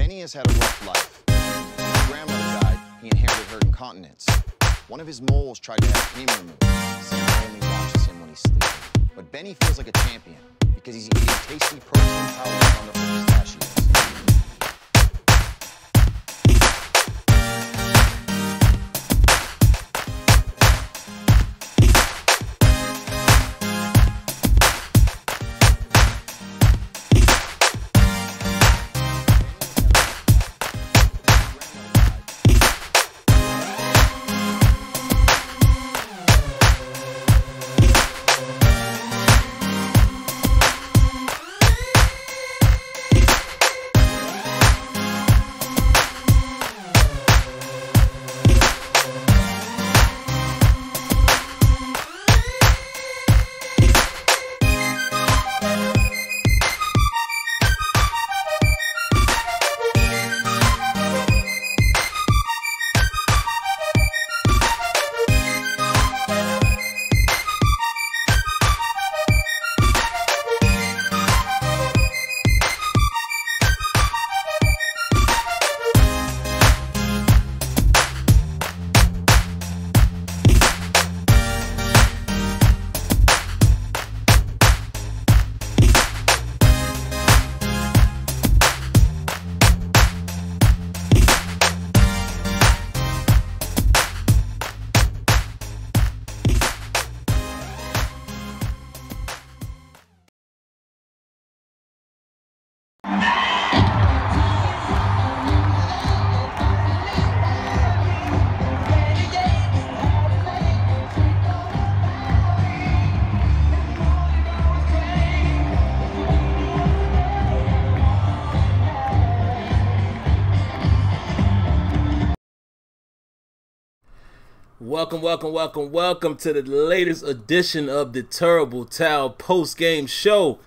Benny has had a rough life. When his grandmother died, he inherited her incontinence. One of his moles tried to have him removed. Sam only watches him when he's sleeping. But Benny feels like a champion because he's eating tasty protein powder on the pistachios. Welcome to the latest edition of the Terrible Towel post-game show.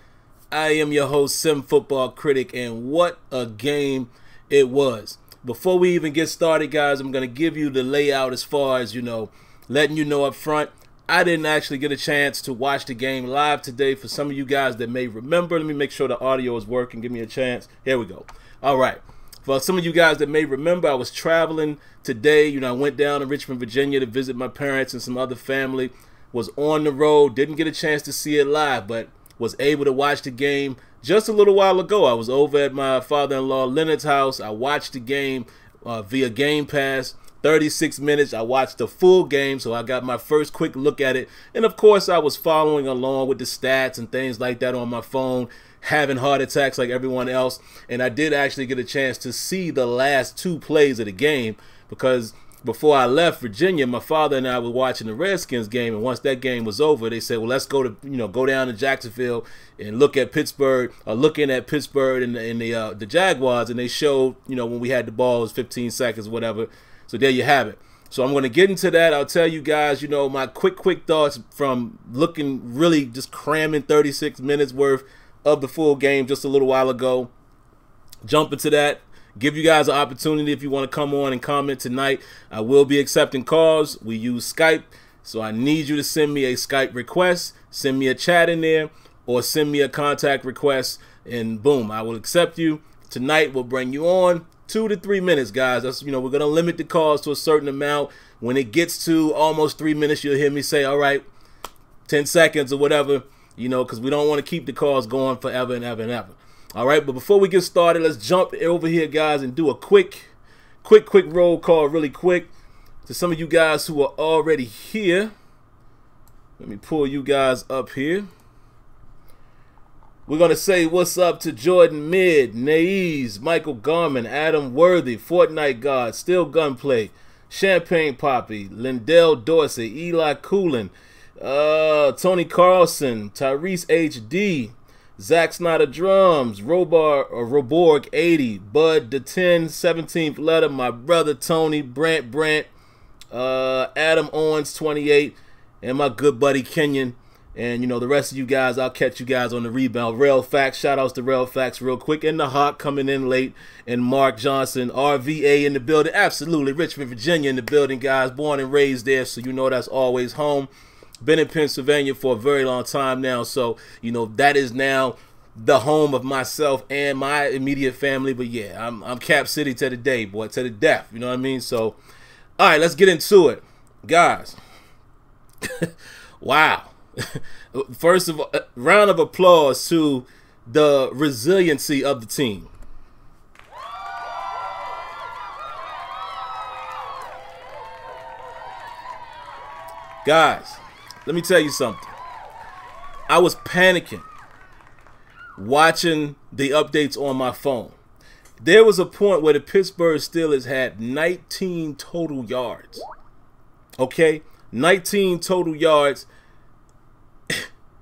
I am your host, SimFBallCritic, and what a game it was. Before we even get started, guys, I'm going to give you the layout as far as, letting you know up front. I didn't actually get a chance to watch the game live today. For some of you guys that may remember, let me make sure the audio is working. Give me a chance. Here we go. All right. For some of you guys that may remember, I was traveling today. I went down to Richmond, Virginia to visit my parents and some other family. Was on the road. Didn't get a chance to see it live, but was able to watch the game just a little while ago. I was over at my father-in-law Leonard's house. I watched the game via Game Pass. 36 minutes. I watched the full game, so I got my first quick look at it. And, of course, I was following along with the stats and things like that on my phone, having heart attacks like everyone else. And I did actually get a chance to see the last two plays of the game because before I left Virginia, my father and I were watching the Redskins game, and once that game was over, they said, well, let's go to go down to Jacksonville and look at Pittsburgh, or looking at Pittsburgh and the Jaguars, and they showed when we had the ball, it was 15 seconds, whatever. So there you have it. So I'm going to get into that. I'll tell you guys, my quick thoughts from looking really just cramming 36 minutes worth of the full game just a little while ago. Jump into that. Give you guys an opportunity if you want to come on and comment tonight. I will be accepting calls. We use Skype, so I need you to send me a Skype request, send me a chat in there, or send me a contact request, and boom, I will accept you. Tonight we'll bring you on 2 to 3 minutes, guys. That's we're gonna limit the calls to a certain amount. When it gets to almost 3 minutes, you'll hear me say, all right, 10 seconds or whatever, because we don't want to keep the calls going forever and ever and ever. All right, but before we get started, let's jump over here, guys, and do a quick roll call really quick to some of you guys who are already here. Let me pull you guys up here. We're going to say what's up to Jordan Mid, Naiz, Michael Garman, Adam Worthy, Fortnite God, Still Gunplay, Champagne Poppy, Lindell Dorsey, Eli Coolin, Tony Carlson, Tyrese HD, Zach Snyder Drums, Roborg 80, Bud the 17th letter, my brother Tony, Brant, Adam Owens 28, and my good buddy Kenyon. And, the rest of you guys, I'll catch you guys on the rebound. Rail Facts, shout-outs to Rail Facts real quick. And the Hawk coming in late. And Mark Johnson, RVA in the building. Absolutely, Richmond, Virginia in the building, guys. Born and raised there, so that's always home. Been in Pennsylvania for a very long time now. So, that is now the home of myself and my immediate family. But yeah, I'm Cap City to the day, boy, to the death. You know what I mean? So, all right, let's get into it, guys. Wow. First of all, round of applause to the resiliency of the team. Guys, let me tell you something. I was panicking watching the updates on my phone. There was a point where the Pittsburgh Steelers had 19 total yards. Okay? 19 total yards.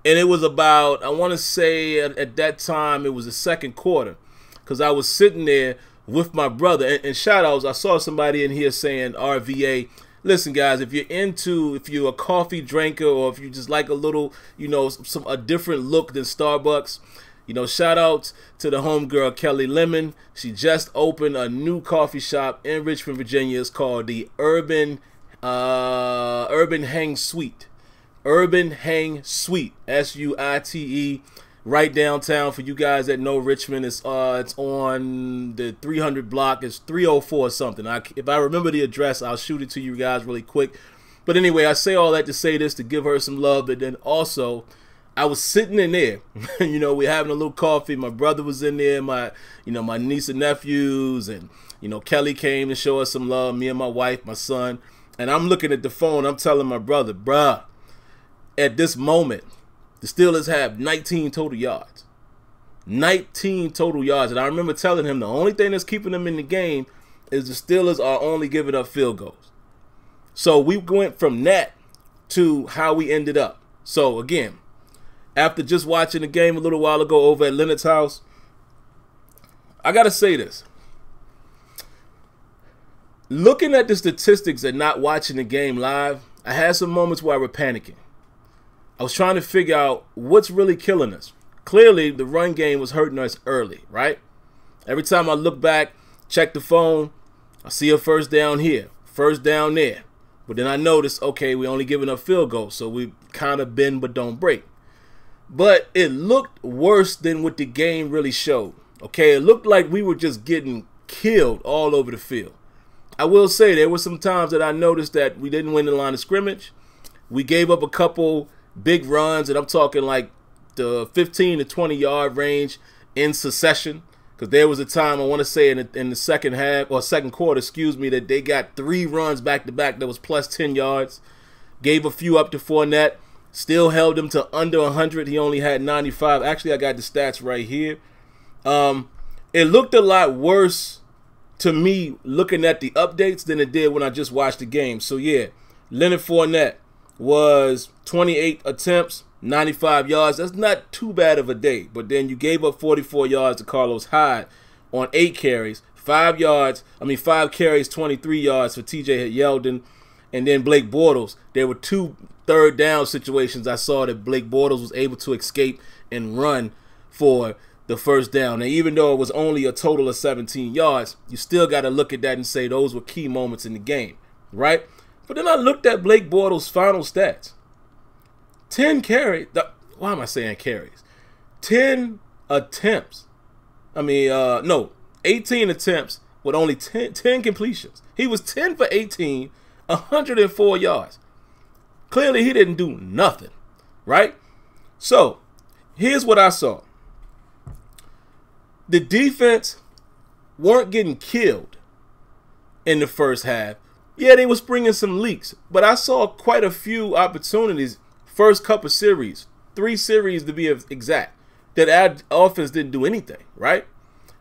And it was about, I want to say at that time, it was the second quarter. Because I was sitting there with my brother. And shout outs, I saw somebody in here saying RVA. Listen, guys, if you're a coffee drinker, or if you just like a little, a different look than Starbucks, shout out to the homegirl Kelly Lemon. She just opened a new coffee shop in Richmond, Virginia. It's called the Urban Hang Suite. Urban Hang Suite, SUITE, right downtown. For you guys that know Richmond, it's on the 300 block. It's 304 or something. If I remember the address, I'll shoot it to you guys really quick. But anyway, I say all that to say this, to give her some love. But then also, I was sitting in there, we're having a little coffee. My brother was in there, my niece and nephews, and Kelly came to show us some love. Me and my wife, my son, and I'm looking at the phone. I'm telling my brother, bruh, at this moment, the Steelers have 19 total yards. 19 total yards. And I remember telling him the only thing that's keeping them in the game is the Steelers are only giving up field goals. So we went from that to how we ended up. So again, after just watching the game a little while ago over at Leonard's house, I got to say this. Looking at the statistics and not watching the game live, I had some moments where I was panicking. I was trying to figure out what's really killing us. Clearly, the run game was hurting us early, right? Every time I look back, check the phone, I see a first down here, first down there. But then I notice, okay, we're only giving up field goals, so we kind of bend but don't break. But it looked worse than what the game really showed. Okay, it looked like we were just getting killed all over the field. I will say there were some times that I noticed that we didn't win the line of scrimmage. We gave up a couple big runs, and I'm talking like the 15 to 20 yard range in succession, because there was a time, I want to say in the second half, or second quarter, that they got 3 runs back to back that was plus 10 yards. Gave a few up to Fournette, still held him to under 100. He only had 95. Actually, I got the stats right here. It looked a lot worse to me looking at the updates than it did when I just watched the game. So yeah, Leonard Fournette was 28 attempts, 95 yards. That's not too bad of a day. But then you gave up 44 yards to Carlos Hyde on 8 carries, 5 carries, 23 yards for TJ Yeldon, and then Blake Bortles. There were 2 third down situations I saw that Blake Bortles was able to escape and run for the first down. And even though it was only a total of 17 yards, you still got to look at that and say those were key moments in the game, right? But then I looked at Blake Bortles' final stats. 10 carries. Why am I saying carries? 10 attempts. 18 attempts with only 10 completions. He was 10 for 18, 104 yards. Clearly, he didn't do nothing, right? So, here's what I saw. The defense weren't getting killed in the first half. Yeah, they was bringing some leaks, but I saw quite a few opportunities, first couple series, 3 series to be exact, that our offense didn't do anything, right?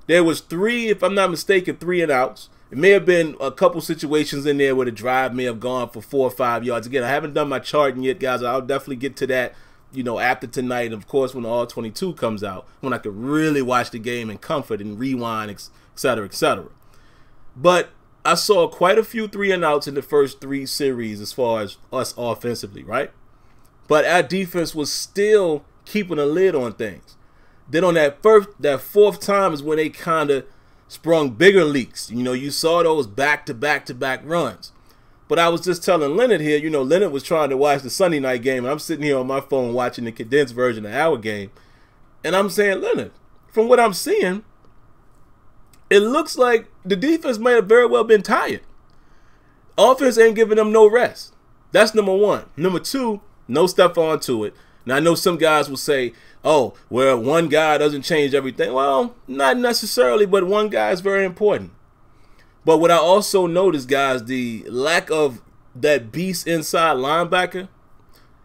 There was 3, if I'm not mistaken, 3 and outs. It may have been a couple situations in there where the drive may have gone for 4 or 5 yards. Again, I haven't done my charting yet, guys. I'll definitely get to that, after tonight. And, of course, when the All-22 comes out, when I could really watch the game in comfort and rewind, et cetera, et cetera. But I saw quite a few 3 and outs in the first 3 series as far as us offensively, right? But our defense was still keeping a lid on things. Then on that 4th time is when they kind of sprung bigger leaks. You saw those back-to-back runs. But I was just telling Leonard here, Leonard was trying to watch the Sunday night game, and I'm sitting here on my phone watching the condensed version of our game. And I'm saying, Leonard, from what I'm seeing, it looks like the defense might have very well been tired. Offense ain't giving them no rest. That's number one. Number two, no Stephon to it. Now, I know some guys will say, oh, well, one guy doesn't change everything. Well, not necessarily, but one guy is very important. But what I also noticed, guys, the lack of that beast inside linebacker,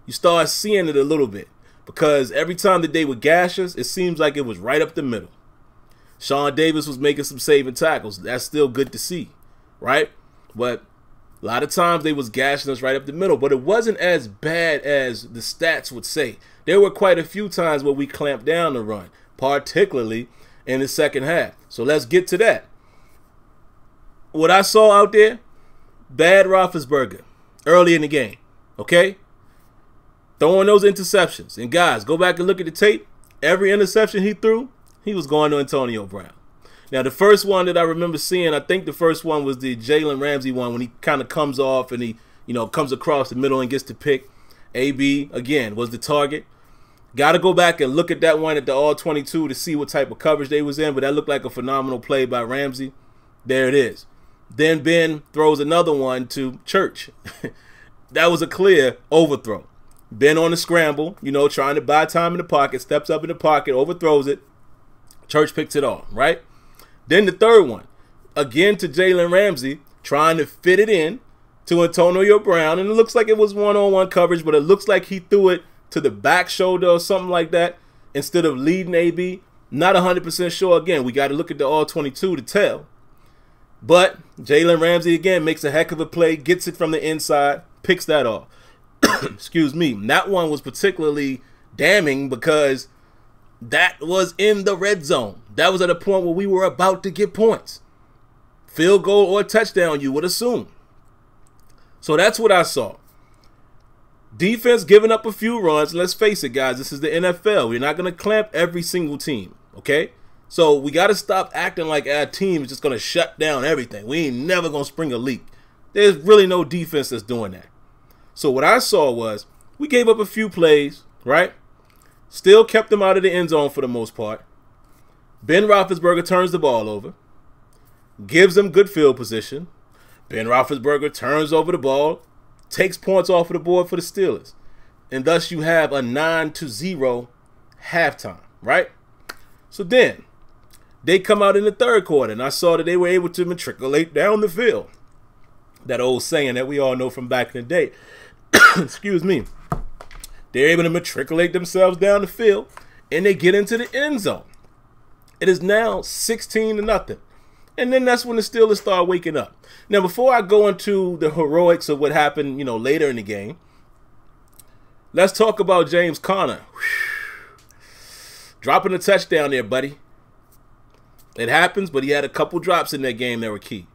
you start seeing it a little bit. Because every time that they would gash us, it seems like it was right up the middle. Sean Davis was making some saving tackles. That's still good to see, right? But a lot of times they was gashing us right up the middle. But it wasn't as bad as the stats would say. There were quite a few times where we clamped down the run, particularly in the second half. So let's get to that. What I saw out there, bad Roethlisberger early in the game, okay? Throwing those interceptions. And guys, go back and look at the tape. Every interception he threw, he was going to Antonio Brown. Now, the first one that I remember seeing, I think the first one was the Jalen Ramsey one when he kind of comes off and he, comes across the middle and gets to pick. AB, again, was the target. Got to go back and look at that one at the All-22 to see what type of coverage they was in, but that looked like a phenomenal play by Ramsey. There it is. Then Ben throws another one to Church. That was a clear overthrow. Ben on the scramble, trying to buy time in the pocket, steps up in the pocket, overthrows it. Church picks it off, right? Then the third one, again to Jalen Ramsey, trying to fit it in to Antonio Brown. And it looks like it was one-on-one coverage, but it looks like he threw it to the back shoulder or something like that instead of leading AB. Not 100% sure. Again, we got to look at the All-22 to tell. But Jalen Ramsey, again, makes a heck of a play, gets it from the inside, picks that off. Excuse me. That one was particularly damning because that was in the red zone. That was at a point where we were about to get points. Field goal or touchdown, you would assume. So that's what I saw. Defense giving up a few runs. Let's face it, guys. This is the NFL. We're not going to clamp every single team, okay? So we got to stop acting like our team is just going to shut down everything. We ain't never going to spring a leak. There's really no defense that's doing that. So what I saw was we gave up a few plays, right? Still kept them out of the end zone for the most part. Ben Roethlisberger turns the ball over, gives them good field position. Ben Roethlisberger turns over the ball, takes points off of the board for the Steelers. And thus you have a 9-0 halftime, right? So then they come out in the third quarter, and I saw that they were able to matriculate down the field. That old saying that we all know from back in the day. Excuse me. They're able to matriculate themselves down the field, and they get into the end zone. It is now 16-0. And then that's when the Steelers start waking up. Now, before I go into the heroics of what happened, later in the game, let's talk about James Conner. Dropping a touchdown there, buddy. It happens, but he had a couple drops in that game that were key.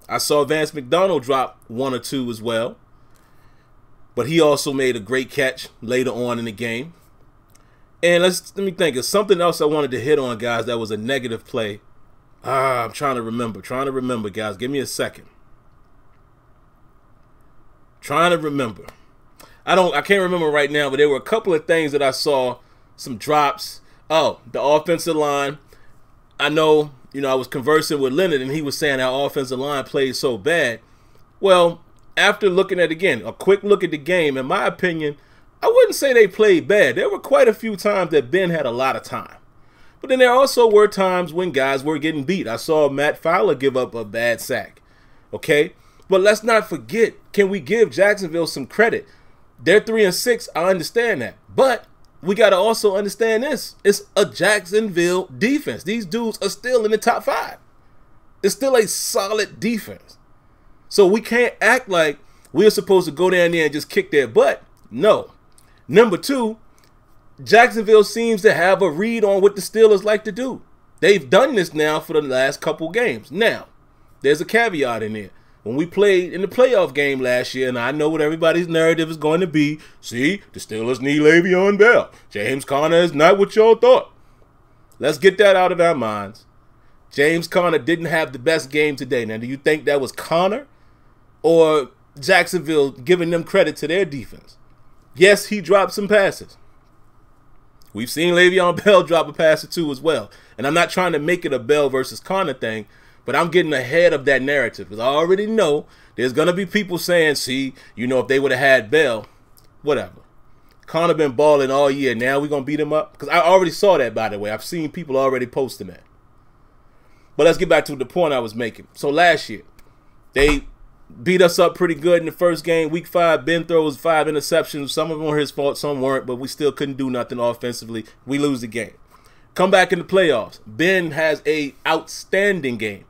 I saw Vance McDonald drop one or two as well. But he also made a great catch later on in the game. And let me think. There's something else I wanted to hit on, guys, that was a negative play. I'm trying to remember, guys. Give me a second. Trying to remember. I can't remember right now, but there were a couple of things that I saw. Some drops. Oh, the offensive line. I know, I was conversing with Leonard, and he was saying our offensive line played so bad. Well, after looking at, again, a quick look at the game, in my opinion, I wouldn't say they played bad. There were quite a few times that Ben had a lot of time. But then there also were times when guys were getting beat. I saw Matt Fowler give up a bad sack. Okay? But let's not forget, can we give Jacksonville some credit? They're 3-6. I understand that. But we got to also understand this. It's a Jacksonville defense. These dudes are still in the top 5. It's still a solid defense. So we can't act like we're supposed to go down there and just kick their butt. No. Number two, Jacksonville seems to have a read on what the Steelers like to do. They've done this now for the last couple games. Now, there's a caveat in there. When we played in the playoff game last year, and I know what everybody's narrative is going to be, see, the Steelers need Le'Veon Bell. James Conner is not what y'all thought. Let's get that out of our minds. James Conner didn't have the best game today. Now, do you think that was Conner or Jacksonville giving them credit to their defense? Yes, he dropped some passes. We've seen Le'Veon Bell drop a pass or two as well. And I'm not trying to make it a Bell versus Connor thing, but I'm getting ahead of that narrative because I already know there's going to be people saying, see, if they would have had Bell, whatever. Connor been balling all year. Now we're going to beat him up? Because I already saw that, by the way. I've seen people already posting that. But let's get back to the point I was making. So last year, they beat us up pretty good in the first game. Week 5, Ben throws 5 interceptions. Some of them were his fault, some weren't, but we still couldn't do nothing offensively. We lose the game. Come back in the playoffs. Ben has a outstanding game.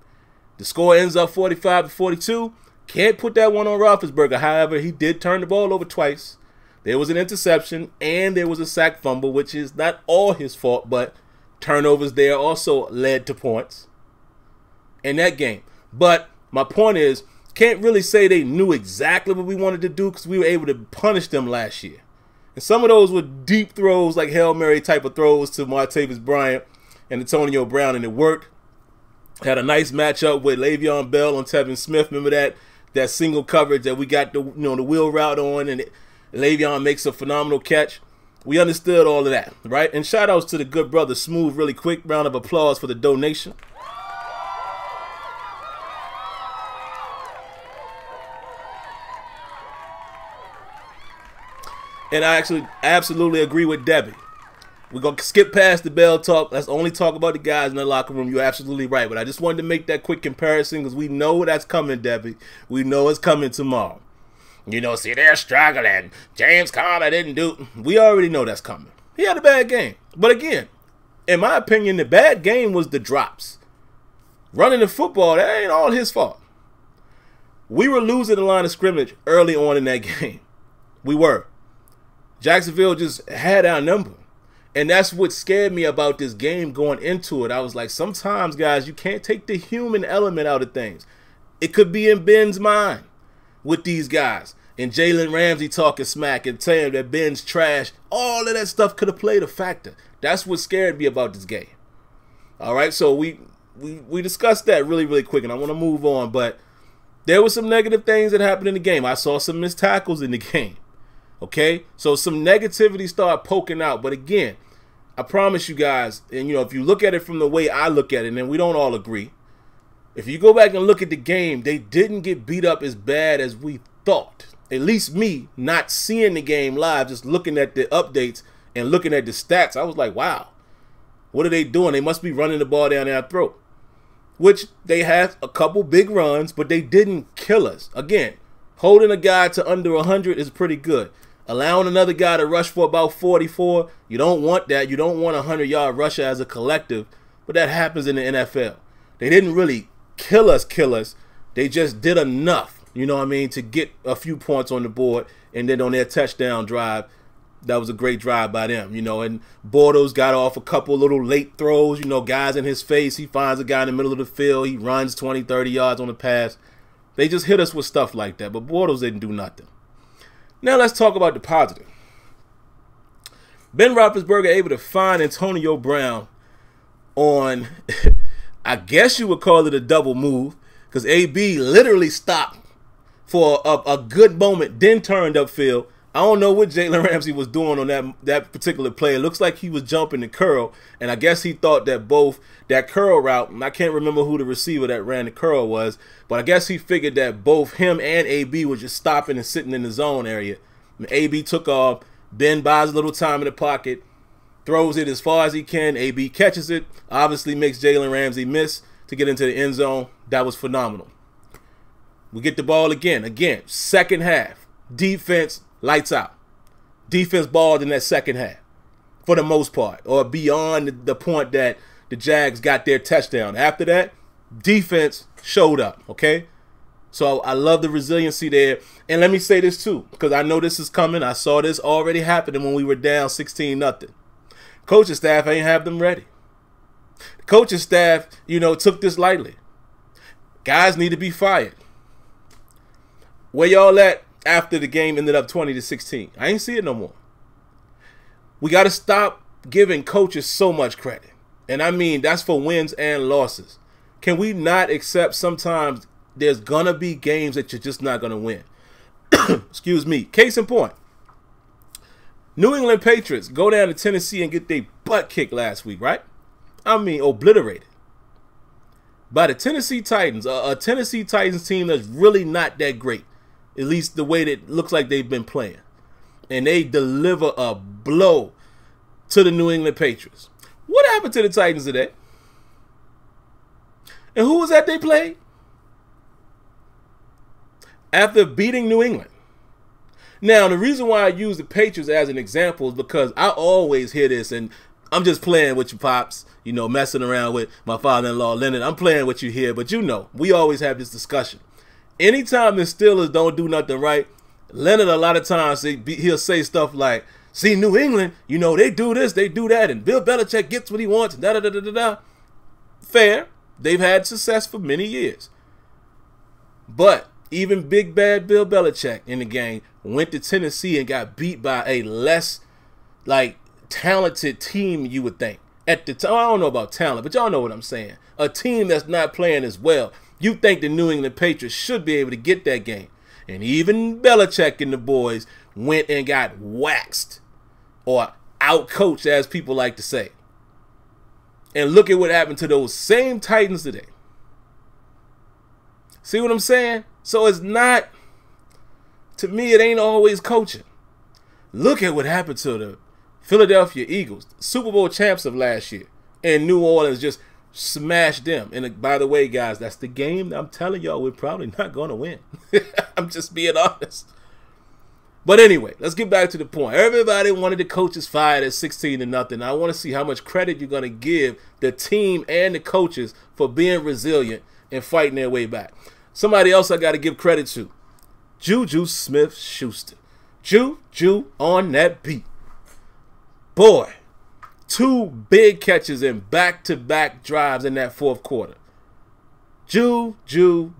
The score ends up 45-42. Can't put that one on Roethlisberger. However, he did turn the ball over twice. There was an interception, and there was a sack fumble, which is not all his fault, but turnovers there also led to points in that game. But my point is, can't really say they knew exactly what we wanted to do because we were able to punish them last year. And some of those were deep throws, like Hail Mary type of throws to Martavis Bryant and Antonio Brown, and it worked. Had a nice matchup with Le'Veon Bell on Tevin Smith. Remember that single coverage that we got the wheel route on, and Le'Veon makes a phenomenal catch. We understood all of that, right? And shout outs to the good brother Smooth, really quick. Round of applause for the donation. And I actually absolutely agree with Debbie. We're going to skip past the Bell talk. Let's only talk about the guys in the locker room. You're absolutely right. But I just wanted to make that quick comparison because we know that's coming, Debbie. We know it's coming tomorrow. See, they're struggling. James Conner didn't do. We already know that's coming. He had a bad game. But again, in my opinion, the bad game was the drops. Running the football, that ain't all his fault. We were losing the line of scrimmage early on in that game. We were. Jacksonville just had our number. And that's what scared me about this game going into it. I was like, sometimes, guys, you can't take the human element out of things. It could be in Ben's mind with these guys. And Jalen Ramsey talking smack and saying that Ben's trash. All of that stuff could have played a factor. That's what scared me about this game. All right, so we discussed that really, really quick, and I want to move on. But there were some negative things that happened in the game. I saw some missed tackles in the game. Okay, so some negativity started poking out. But again, I promise you guys, and if you look at it from the way I look at it, and we don't all agree, if you go back and look at the game, they didn't get beat up as bad as we thought. At least me, not seeing the game live, just looking at the updates and looking at the stats, I was like, wow, what are they doing? They must be running the ball down our throat. Which they had a couple big runs, but they didn't kill us. Again, holding a guy to under 100 is pretty good. Allowing another guy to rush for about 44, you don't want that. You don't want a 100-yard rusher as a collective, but that happens in the NFL. They didn't really kill us. They just did enough, to get a few points on the board. And then on their touchdown drive, that was a great drive by them, And Bortles got off a couple little late throws, guys in his face. He finds a guy in the middle of the field. He runs 20, 30 yards on the pass. They just hit us with stuff like that, but Bortles didn't do nothing. Now let's talk about the positive. Ben Roethlisberger able to find Antonio Brown on, I guess you would call it a double move, because AB literally stopped for a good moment, then turned upfield. I don't know what Jalen Ramsey was doing on that particular play. It looks like he was jumping the curl, and I guess he thought that both that curl route, and I can't remember who the receiver that ran the curl was, but I guess he figured that both him and AB were just stopping and sitting in the zone area. And AB took off. Ben buys a little time in the pocket, throws it as far as he can. AB catches it, obviously makes Jalen Ramsey miss to get into the end zone. That was phenomenal. We get the ball again, second half. Defense, lights out. Defense balled in that second half for the most part, or beyond the point that the Jags got their touchdown. After that, defense showed up, okay? So I love the resiliency there. And let me say this too, because I know this is coming. I saw this already happening when we were down 16-0. Coaching staff ain't have them ready. The coaching staff, took this lightly. Guys need to be fired. Where y'all at after the game ended up 20-16? I ain't see it no more. We got to stop giving coaches so much credit. And I mean, that's for wins and losses. Can we not accept sometimes there's going to be games that you're just not going to win? Excuse me. Case in point. New England Patriots go down to Tennessee and get their butt kicked last week, right? I mean, obliterated by the Tennessee Titans, a Tennessee Titans team that's really not that great, at least the way that it looks like they've been playing. And they deliver a blow to the New England Patriots. What happened to the Titans today? And who was that they played? After beating New England. Now, the reason why I use the Patriots as an example is because I always hear this, and I'm just playing with your pops, you know, messing around with my father-in-law, Leonard. I'm playing with you here, but you know, we always have this discussion. Anytime the Steelers don't do nothing right, Leonard, a lot of times, he'll say stuff like, see, New England, you know, they do this, they do that, and Bill Belichick gets what he wants, and da-da-da-da-da-da. Fair. They've had success for many years. But even big bad Bill Belichick in the game went to Tennessee and got beat by a less, like, talented team you would think. At the time, I don't know about talent, but y'all know what I'm saying. A team that's not playing as well. You think the New England Patriots should be able to get that game. And even Belichick and the boys went and got waxed. Or out-coached, as people like to say. And look at what happened to those same Titans today. See what I'm saying? So it's not, to me, it ain't always coaching. Look at what happened to the Philadelphia Eagles, Super Bowl champs of last year. And New Orleans just smashed them. And by the way, guys, that's the game I'm telling y'all we're probably not going to win. I'm just being honest. But anyway, let's get back to the point. Everybody wanted the coaches fired at 16-0. I want to see how much credit you're going to give the team and the coaches for being resilient and fighting their way back. Somebody else I got to give credit to, Juju Smith-Schuster. Juju on that beat. Boy, 2 big catches in back-to-back drives in that fourth quarter. Juju.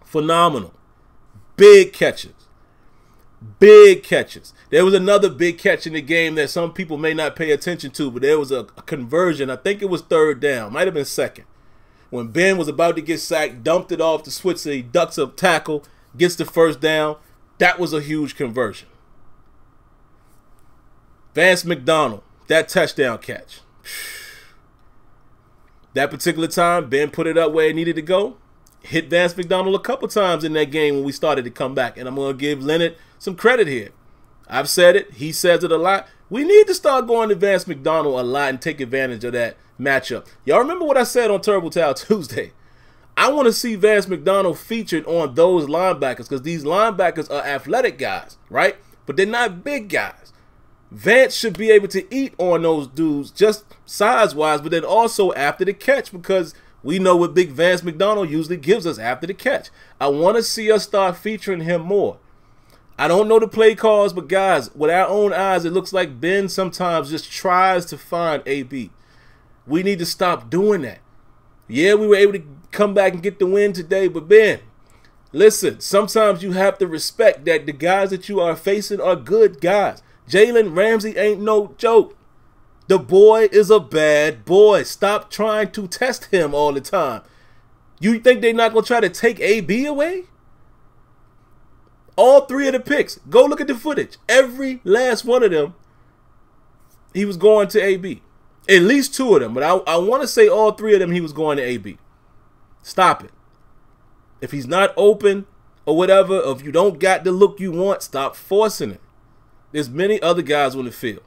Phenomenal. Big catches. Big catches. There was another big catch in the game that some people may not pay attention to, but there was a conversion. I think it was third down. Might have been second. When Ben was about to get sacked, dumped it off to Switzer. He ducks a tackle, gets the first down. That was a huge conversion. Vance McDonald, that touchdown catch. That particular time, Ben put it up where it needed to go. Hit Vance McDonald a couple times in that game when we started to come back. And I'm going to give Leonard some credit here. I've said it. He says it a lot. We need to start going to Vance McDonald a lot and take advantage of that matchup. Y'all remember what I said on Terrible Towel Tuesday? I want to see Vance McDonald featured on those linebackers because these linebackers are athletic guys, right? But they're not big guys. Vance should be able to eat on those dudes just size-wise, but then also after the catch because we know what big Vance McDonald usually gives us after the catch. I want to see us start featuring him more. I don't know the play calls, but guys, with our own eyes, it looks like Ben sometimes just tries to find AB. We need to stop doing that. Yeah, we were able to come back and get the win today, but Ben, listen, sometimes you have to respect that the guys that you are facing are good guys. Jalen Ramsey ain't no joke. The boy is a bad boy. Stop trying to test him all the time. You think they're not going to try to take AB away? All 3 of the picks. Go look at the footage. Every last one of them, he was going to AB. At least 2 of them. But I want to say all 3 of them, he was going to AB. Stop it. If he's not open or whatever, or if you don't got the look you want, stop forcing it. There's many other guys on the field.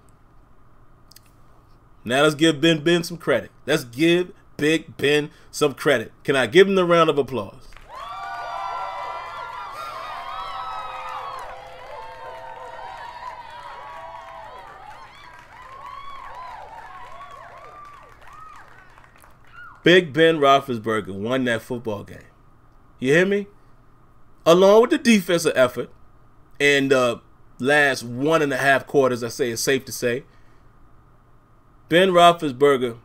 Now let's give Ben some credit. Let's give Big Ben some credit. Can I give him the round of applause? Big Ben Roethlisberger won that football game. You hear me? Along with the defensive effort and the last 1.5 quarters, I say it's safe to say, Ben Roethlisberger,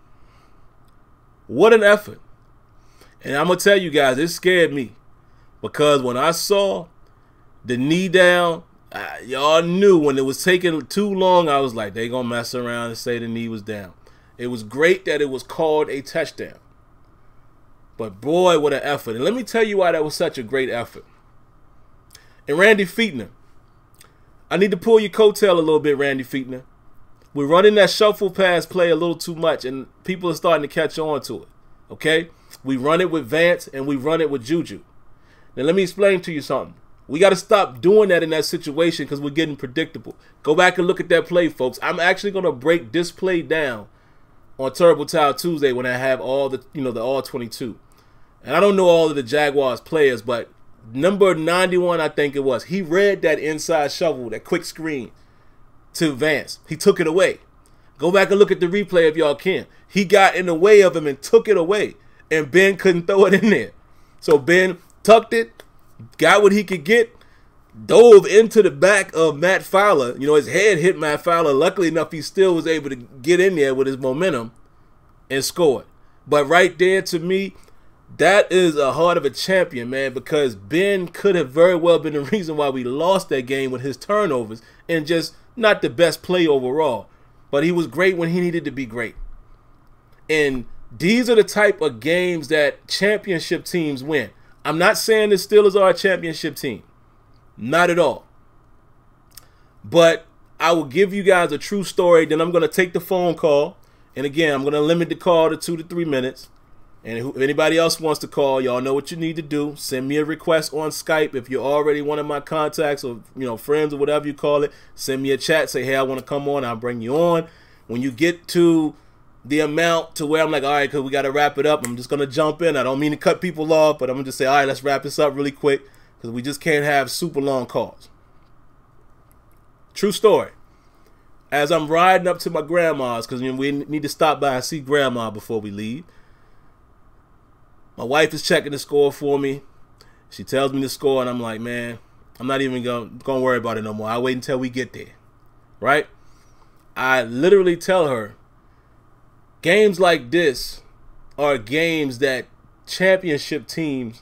what an effort. And I'm going to tell you guys, it scared me. Because when I saw the knee down, y'all knew when it was taking too long, I was like, they going to mess around and say the knee was down. It was great that it was called a touchdown. But boy, what an effort. And let me tell you why that was such a great effort. And Randy Fichtner, I need to pull your coattail a little bit, Randy Fichtner. We're running that shuffle pass play a little too much, and people are starting to catch on to it. Okay? We run it with Vance, and we run it with Juju. Now, let me explain to you something. We got to stop doing that in that situation because we're getting predictable. Go back and look at that play, folks. I'm actually going to break this play down on Terrible Towel Tuesday when I have all the, the all 22. And I don't know all of the Jaguars players, but number 91, I think it was, he read that inside shovel, that quick screen to Vance. He took it away. Go back and look at the replay if y'all can. He got in the way of him and took it away, and Ben couldn't throw it in there. So Ben tucked it, got what he could get, dove into the back of Matt Fowler. His head hit Matt Fowler. Luckily enough, he still was able to get in there with his momentum and score. But right there, to me, that is a heart of a champion, man, because Ben could have very well been the reason why we lost that game with his turnovers and just not the best play overall. But he was great when he needed to be great. And these are the type of games that championship teams win. I'm not saying the Steelers are a championship team. Not at all. But I will give you guys a true story. Then I'm going to take the phone call. And again, I'm going to limit the call to 2 to 3 minutes. And if anybody else wants to call, y'all know what you need to do. Send me a request on Skype. If you're already one of my contacts or friends or whatever you call it, send me a chat. Say, hey, I want to come on. I'll bring you on. When you get to the amount to where I'm like, all right, because we got to wrap it up, I'm just going to jump in. I don't mean to cut people off, but I'm going to just say, all right, let's wrap this up really quick because we just can't have super long calls. True story. As I'm riding up to my grandma's, because we need to stop by and see grandma before we leave, my wife is checking the score for me. She tells me the score, and I'm like, man, I'm not even going to worry about it no more. I'll wait until we get there, right? I literally tell her, games like this are games that championship teams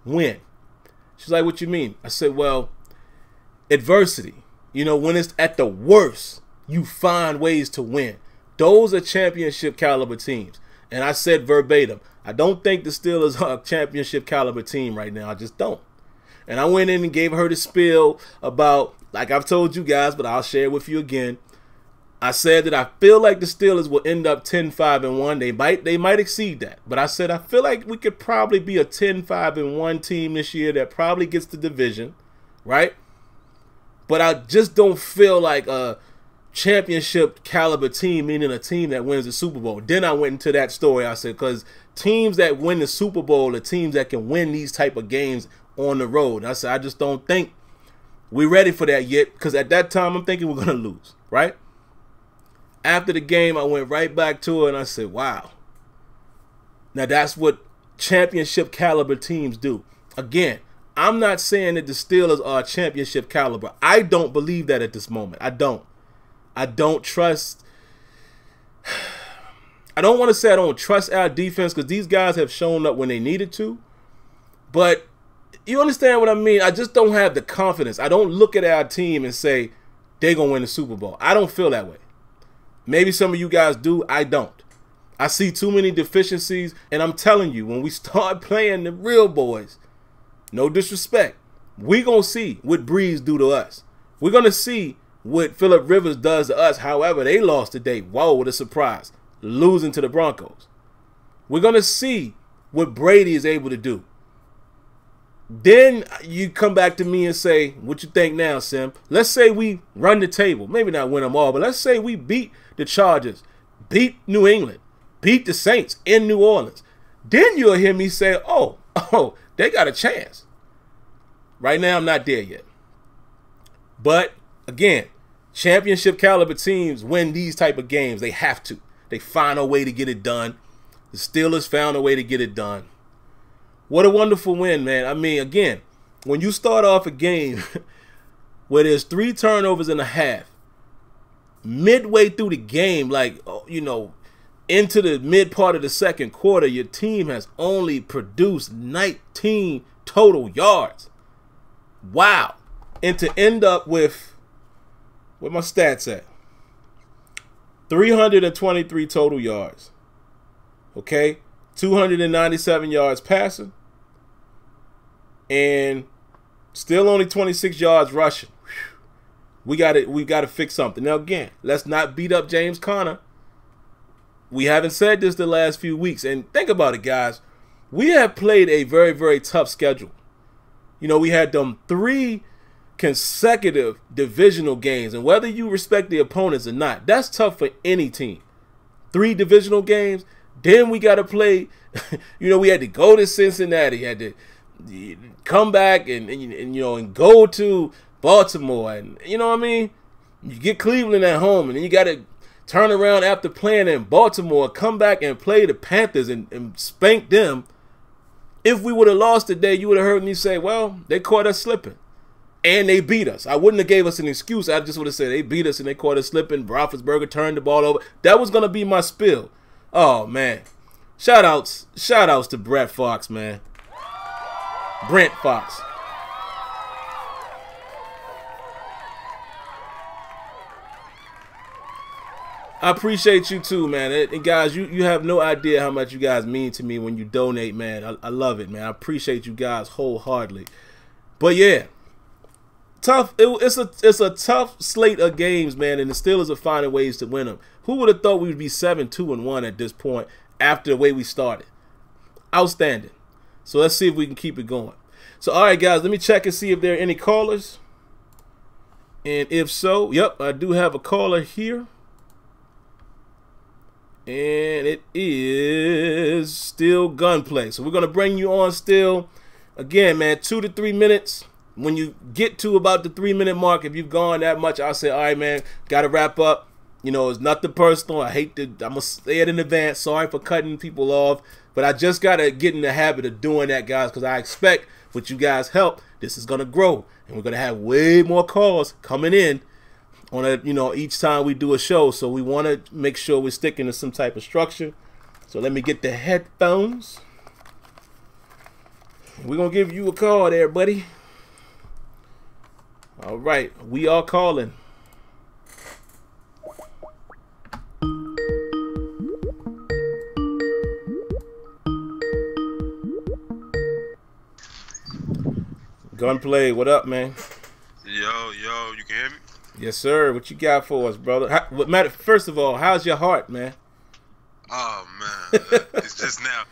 win. She's like, what you mean? I said, well, adversity. When it's at the worst, you find ways to win. Those are championship caliber teams. And I said verbatim, I don't think the Steelers are a championship caliber team right now. I just don't. And I went in and gave her the spiel about, like I've told you guys, but I'll share it with you again. I said that I feel like the Steelers will end up 10-5-1. They might exceed that. But I said I feel like we could probably be a 10-5-1 team this year that probably gets the division, right? But I just don't feel like a championship caliber team, meaning a team that wins the Super Bowl. Then I went into that story. I said, because teams that win the Super Bowl are teams that can win these type of games on the road. And I said, I just don't think we're ready for that yet, because at that time I'm thinking we're going to lose, right? After the game, I went right back to her and I said, wow. Now that's what championship caliber teams do. Again, I'm not saying that the Steelers are championship caliber. I don't believe that at this moment. I don't trust. I don't want to say I don't trust our defense because these guys have shown up when they needed to. But you understand what I mean? I just don't have the confidence. I don't look at our team and say they're going to win the Super Bowl. I don't feel that way. Maybe some of you guys do. I don't. I see too many deficiencies. And I'm telling you, when we start playing the real boys, no disrespect, we're going to see what Breeze do to us. We're going to see what Phillip Rivers does to us. However, they lost today. Whoa, what a surprise. Losing to the Broncos. We're going to see what Brady is able to do. Then you come back to me and say, what you think now, Sim? Let's say we run the table. Maybe not win them all, but let's say we beat the Chargers, beat New England, beat the Saints in New Orleans. Then you'll hear me say, oh, they got a chance. Right now, I'm not there yet. But, again, championship caliber teams win these type of games. They have to. They find a way to get it done. The Steelers found a way to get it done. What a wonderful win, man. I mean, again, when you start off a game where there's 3 turnovers and a half, midway through the game, like, into the mid part of the second quarter, your team has only produced 19 total yards. Wow. And to end up with, where my stats at? 323 total yards. Okay? 297 yards passing. And still only 26 yards rushing. Whew. We got to fix something. Now again, let's not beat up James Conner. We haven't said this the last few weeks, and think about it, guys. We have played a very, very tough schedule. You know, we had them 3 consecutive divisional games, and whether you respect the opponents or not, that's tough for any team. 3 divisional games, then we got to play. You know, we had to go to Cincinnati, had to come back and you know, and go to Baltimore, and you know what I mean. You get Cleveland at home, and then you got to turn around after playing in Baltimore, come back and play the Panthers and spank them. If we would have lost today, you would have heard me say, well, they caught us slipping. And they beat us. I wouldn't have gave us an excuse. I just would have said they beat us and they caught us slipping. Roethlisberger turned the ball over. That was going to be my spill. Oh, man. Shout outs to Brett Fox, man. Brent Fox. I appreciate you too, man. And guys, you have no idea how much you guys mean to me when you donate, man. I love it, man. I appreciate you guys wholeheartedly. But yeah, tough. It's a tough slate of games, man. And the Steelers are finding ways to win them. Who would have thought we would be 7-2-1 at this point after the way we started? Outstanding. So let's see if we can keep it going. So all right, guys, let me check and see if there are any callers. And if so, yep, I do have a caller here. And it is still Gunplay. So we're going to bring you on still. Again, man, 2 to 3 minutes. When you get to about the 3-minute mark, if you've gone that much, I'll say, all right, man, got to wrap up. You know, it's nothing personal. I'm going to say it in advance. Sorry for cutting people off. But I just got to get in the habit of doing that, guys, because I expect with you guys' help, this is going to grow. And we're going to have way more calls coming in on a, you know, each time we do a show. So we want to make sure we're sticking to some type of structure. So let me get the headphones. We're going to give you a call there, buddy. All right, we are calling. Gunplay, what up, man? Yo, you can hear me? Yes, sir. What you got for us, brother? First of all, how's your heart, man? Oh man, it's just now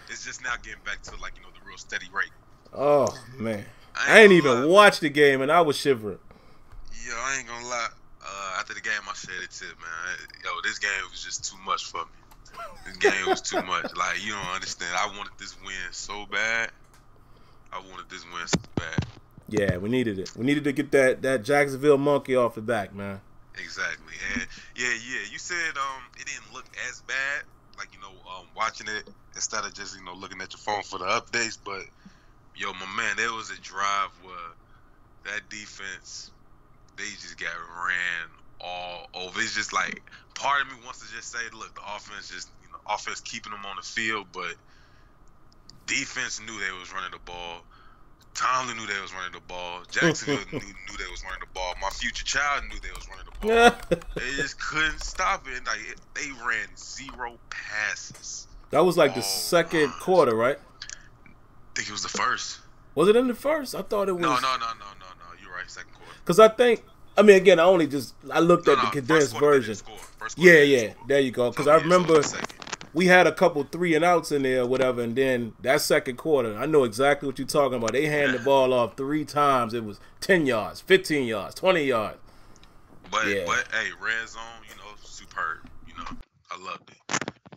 getting back to, like, you know, the real steady rate. Oh man, I ain't even watched the game and I was shivering. Yo, I ain't gonna lie. After the game, I said it too, man. Yo, this game was just too much for me. This game was too much. Like, you don't understand. I wanted this win so bad. Yeah, we needed it. We needed to get that Jacksonville monkey off the back, man. Exactly. And yeah. You said it didn't look as bad, like, you know, watching it instead of just, you know, looking at your phone for the updates. But yo, my man, there was a drive where that defense, they just got ran all over. It's just like, part of me wants to just say, look, the offense keeping them on the field, but defense knew they was running the ball. Tomlin knew they was running the ball. Jacksonville knew they was running the ball. My future child knew they was running the ball. They just couldn't stop it. Like, they ran 0 passes. That was like the second quarter, right? I think it was the first. Was it in the first? I thought it was. No. You're right, second quarter. Because I mean, again, I looked at the condensed version. Yeah, there you go. Because I remember we had a couple 3 and outs in there or whatever, and then that second quarter, I know exactly what you're talking about. They handed the ball off 3 times. It was 10 yards, 15 yards, 20 yards. But hey, red zone, you know, superb. You know, I loved it.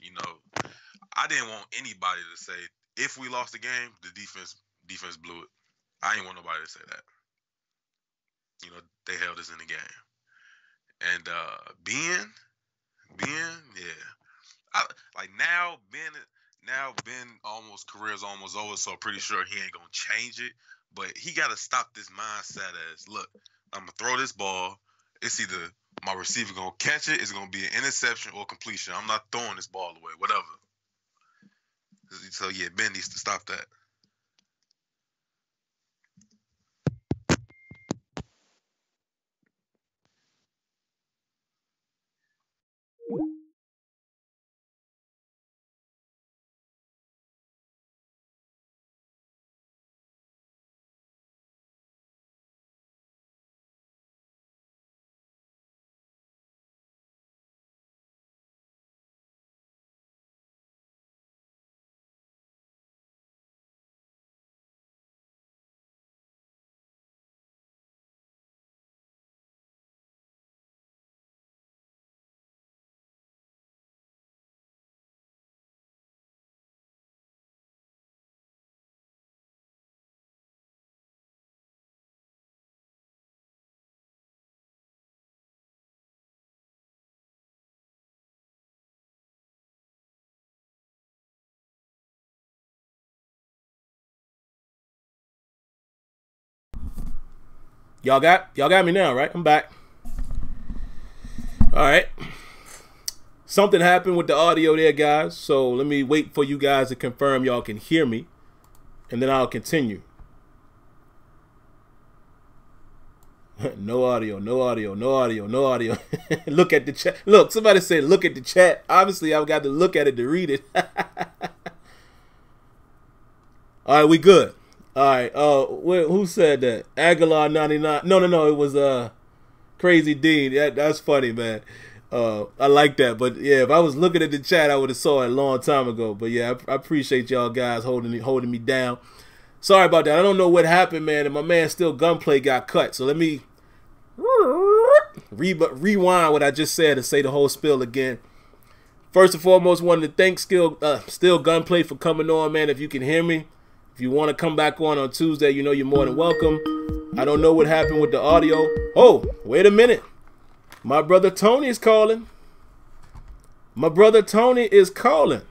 You know, I didn't want anybody to say, if we lost the game, the defense blew it. I didn't want nobody to say that. You know, they held us in the game. And Ben, yeah. Ben career's almost over, so I'm pretty sure he ain't gonna change it. But he gotta stop this mindset as, look, I'm gonna throw this ball. It's either my receiver gonna catch it, it's gonna be an interception or completion. I'm not throwing this ball away, whatever. So yeah, Ben needs to stop that. Y'all got me now, right? I'm back. All right. Something happened with the audio there, guys. So let me wait for you guys to confirm y'all can hear me, and then I'll continue. No audio, no audio, no audio, no audio. Look at the chat. Look, somebody said look at the chat. Obviously, I've got to look at it to read it. All right, we good. All right. Who said that? Aguilar 99. No. It was Crazy Dean. That's funny, man. I like that. But yeah, if I was looking at the chat, I would have saw it a long time ago. But yeah, I appreciate y'all guys holding me down. Sorry about that. I don't know what happened, man. And my man Still Gunplay got cut. So let me rewind what I just said and say the whole spiel again. First and foremost, wanted to thank Still Gunplay for coming on, man. If you can hear me. If you want to come back on Tuesday, you know you're more than welcome. I don't know what happened with the audio. Oh, wait a minute. My brother Tony is calling. My brother Tony is calling.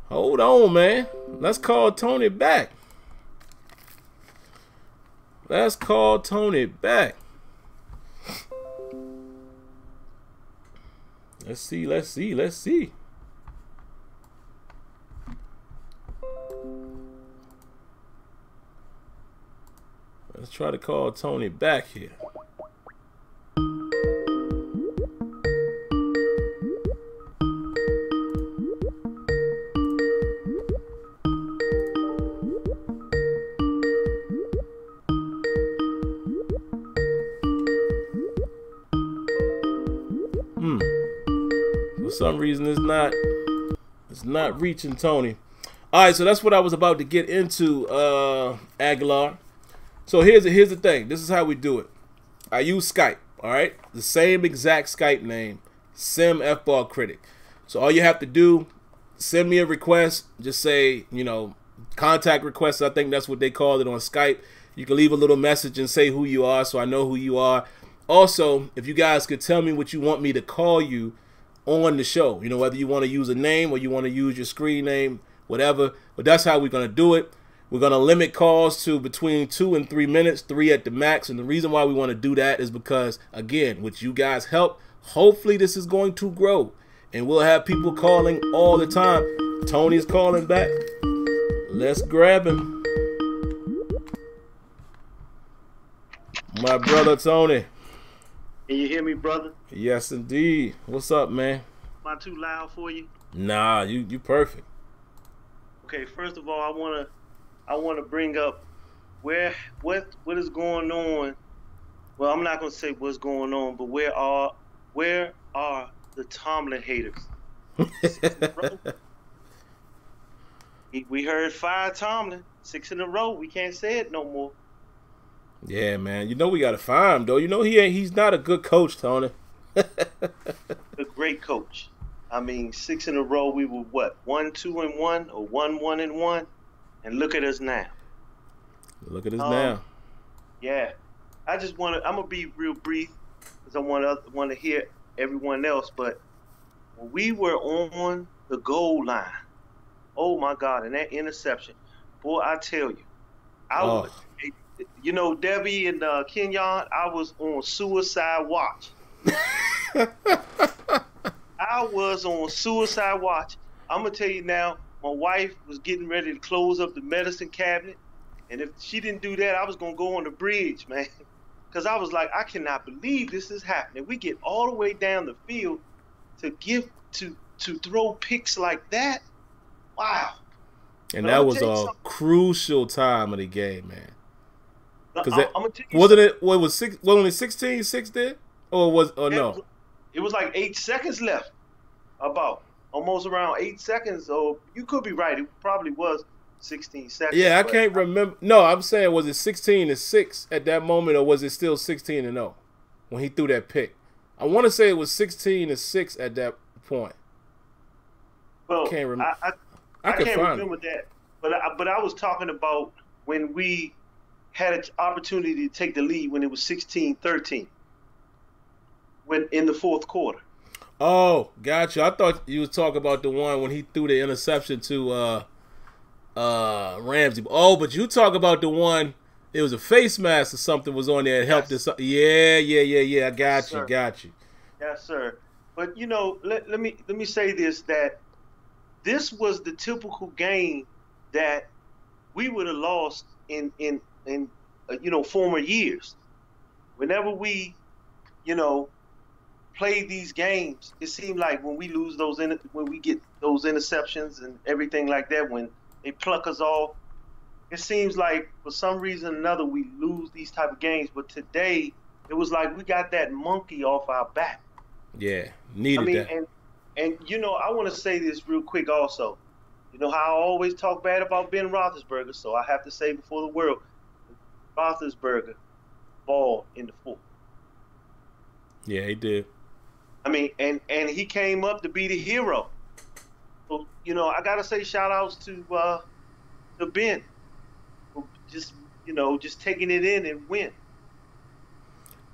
Hold on, man. Let's call Tony back. Let's call Tony back. Let's see. Let's try to call Tony back here. For some reason it's not reaching Tony. All right, so that's what I was about to get into, Aguilar. So here's the thing. This is how we do it. I use Skype, all right? The same exact Skype name, SimFBallCritic. So all you have to do, send me a request. Just say, contact request. I think that's what they call it on Skype. You can leave a little message and say who you are so I know who you are. Also, if you guys could tell me what you want me to call you on the show, whether you want to use a name or you want to use your screen name, whatever. But that's how we're going to do it. We're going to limit calls to between 2 and 3 minutes, 3 at the max. And the reason why we want to do that is because, again, with you guys' help, hopefully this is going to grow. And we'll have people calling all the time. Tony's calling back. Let's grab him. My brother Tony. Can you hear me, brother? Yes, indeed. What's up, man? Am I too loud for you? Nah, you perfect. Okay, first of all, I want to bring up what is going on. Well, I'm not going to say what's going on, but where are the Tomlin haters? We heard 5 Tomlin, 6 in a row. We can't say it no more. Yeah, man. We got to fire him, though. He's not a good coach, Tony. A great coach. I mean, 6 in a row. We were what, 1-2-1 or 1-1-1, and look at us now. Look at us now. Yeah, I'm gonna be real brief because I want to hear everyone else. But when we were on the goal line, oh my God, and that interception, boy, I tell you, Debbie and Kenyon, I was on suicide watch. I was on suicide watch. I'm gonna tell you now, my wife was getting ready to close up the medicine cabinet, and if she didn't do that, I was gonna go on the bridge, man, because I was like, I cannot believe this is happening. We get all the way down the field to throw picks like that. Wow. And that was a crucial time of the game, man. Because wasn't it? What was 6? Was only 16-6 there, or no? It was like 8 seconds left, about almost around 8 seconds. So you could be right. It probably was 16 seconds. Yeah, I can't remember. No, I'm saying, was it 16-6 at that moment, or was it still 16-0 when he threw that pick? I want to say it was 16-6 at that point. Well, I can't remember. I can't remember that, but I was talking about when we had an opportunity to take the lead when it was 16-13 in the fourth quarter. Oh, gotcha. I thought you was talking about the one when he threw the interception to Ramsey. Oh, but you talk about the one It was a face mask or something was on there and helped us. Yeah. I got you. Yes, sir. But you know, let me say this, that this was the typical game that we would have lost in former years. Whenever we, play these games, it seemed like when we lose when we get those interceptions and everything like that, when they pluck us off, it seems like for some reason or another we lose these type of games. But today it was like we got that monkey off our back. Yeah, needed that. And I want to say this real quick also. You know how I always talk bad about Ben Roethlisberger, so I have to say before the world, Roethlisberger balled in the fourth. Yeah, he did. I mean, and he came up to be the hero. So, I gotta say shout outs to Ben. For just taking it in and win.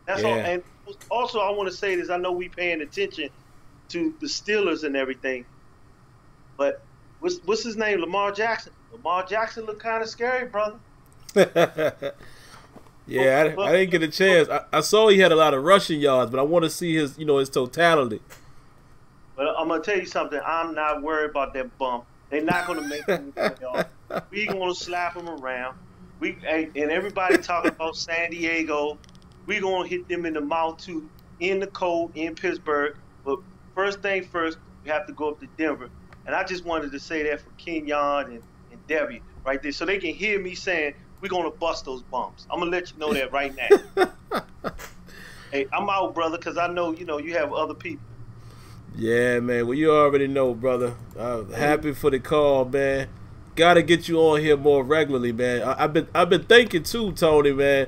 That's all. And also I want to say this, I know we paying attention to the Steelers and everything, but what's his name? Lamar Jackson. Lamar Jackson looked kind of scary, brother. Yeah, I didn't get a chance. I saw he had a lot of rushing yards, but I want to see his totality. But I'm gonna tell you something. I'm not worried about that bump. They're not gonna make him yards. We gonna slap him around. And everybody talking about San Diego. We gonna hit them in the mouth too, in the cold, in Pittsburgh. But first thing first, we have to go up to Denver. And I just wanted to say that for Kenyon and Debbie right there, so they can hear me saying, we're going to bust those bumps. I'm going to let you know that right now. Hey, I'm out, brother, because I know, you have other people. Yeah, man. Well, you already know, brother. Happy for the call, man. Got to get you on here more regularly, man. I've been thinking, too, Tony, man.